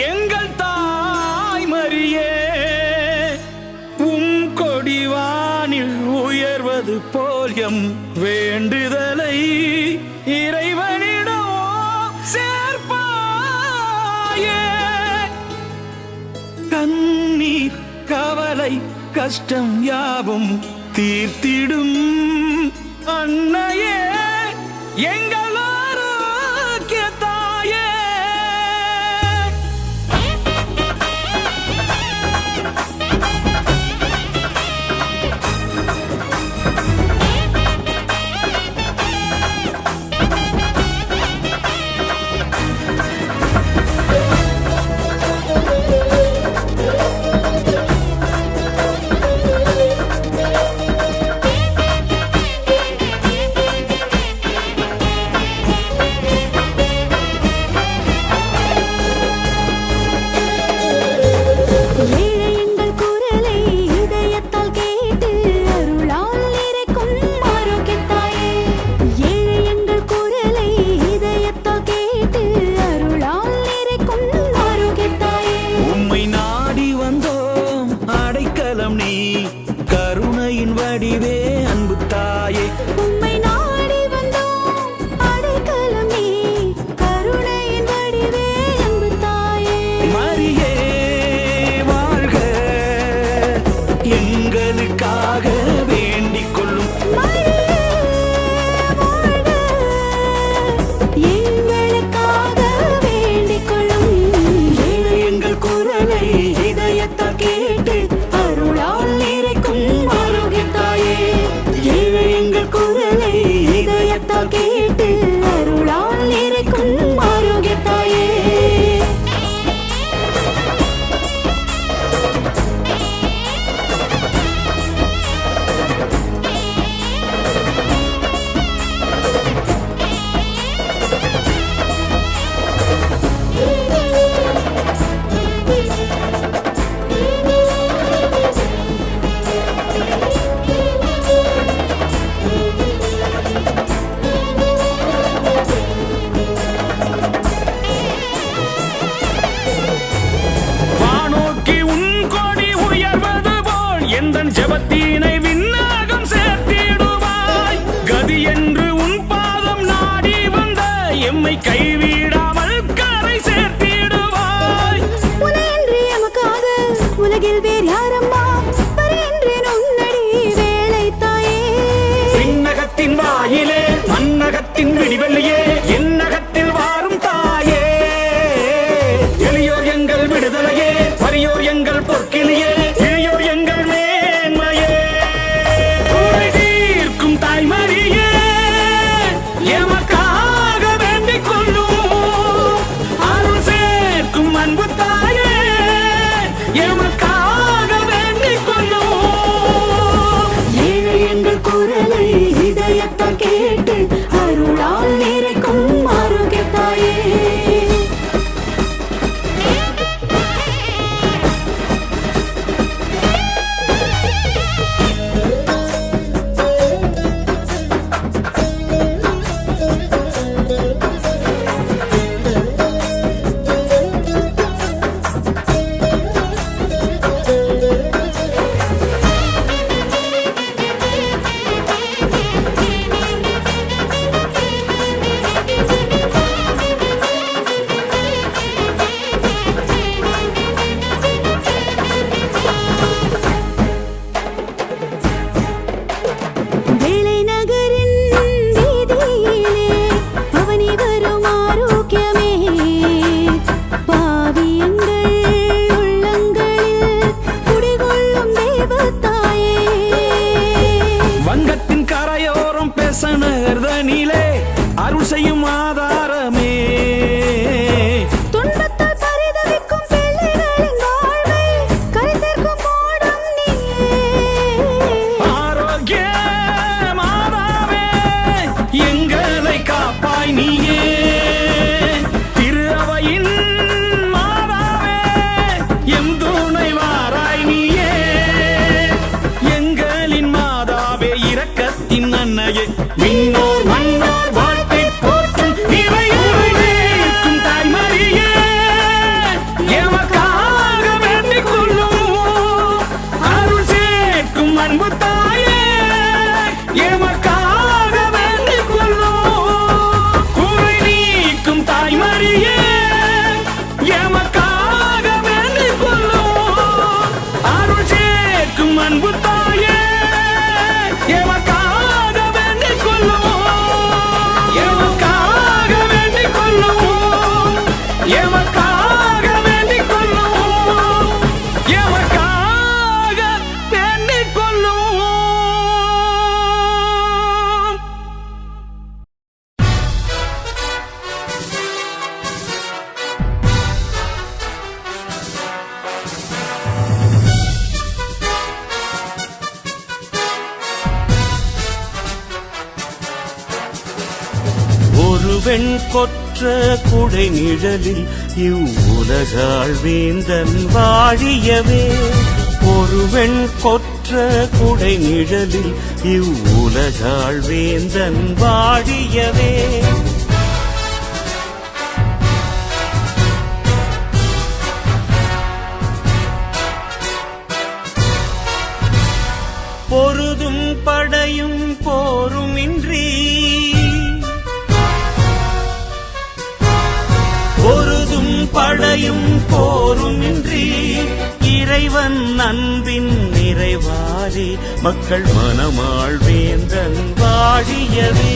எங்கள் தாய்மரியே கொடிவானில் உயர்வது போல் எம் வேண்டுதலை இறைவனிடம் சேர்ப்பாயே. கண்ணீர் கவலை கஷ்டம் யாவும் தீர்த்திடும் அன்னையே எங்கள் கருணையின் வடிவே அன்பு தாயே. உம்மை நாடி வந்தோம் அடைக்கலம் நீ கருணையின் வடிவே அன்பு தாயே. மரியே வாழ்க எங்களுக்காக வேண்டிக் கொள்ளும். மரியே வாழ்க எங்களுக்காக வேண்டிக் கொள்ளும். எங்கள் குரலை இதயத்தால் கேட்டு அருளால் நிறைக்கும் ஆரோக்கிய தாயே. எங்கள் குரலை இதயத்தால் கேட்டு அருளால் நிறைக்கும் ஆரோக்கிய தாயே. ஜபத்தினை விண்ணாகம் சேர்த்திடுவாய். கதி என்று உன் பாதம் நாடி வந்த எம்மை கைவிடாமல் கரை சேர்த்திடுவாய். உனையன்றி எமக்காக உலகில் வேறு யாரம்மா பரின்றேன் உன்னடி வேலை தாயே. விண்ணகத்தின் வாயிலே மண்ணகத்தின் விடிவெள்ளியே என்னகத்தில் வாரும் தாயே. எளியோர் எங்கள் விடுதலையே வறியோர் எங்கள் பொற்கிளியே இளையோர் எங்கள் கேட்டு அருளால் நிறைக்கும் ஆரோக்கிய தாயே. நகர்தனிலே அருள் செய்யும் ஆதாரமே. துன்பத்தால் பரிதவிக்கும் பிள்ளைகளின் வாழ்வை கரை சேர்க்கும் மோடம் நீயே. ஆரோக்கிய மாதாவே எங்களை காப்பாய் நீயே. திரு அவையின் மாதாவே எம் துணை வாராய் நீயே. எங்களின் மாதாவே இரக்கத்தின் அன்னையே விண்ணோர் மன்னோர் வாழ்த்தை போற்றும் இறைக்கும் தாய்மரியே எமக்காக வேண்டிக் கொள்ளுவோம், எமக்காக வேண்டிக் கொள்ளுவோம். ஒருவன் கொற்ற குடை நிழலில் இவ்வுலகாள் வேந்தன் வாழியவே. ஒருவன் கொற்ற குடை நிழலில் இவ்வுலகாள் வேந்தன் வாழியவே. பொருதும் படையும் போருமின்றி, பொருதும் படையும் போருமின்றி இறைவன் அன்பின் நிறைவாலே மக்கள் மனமாள் வேந்தன் வாழியவே.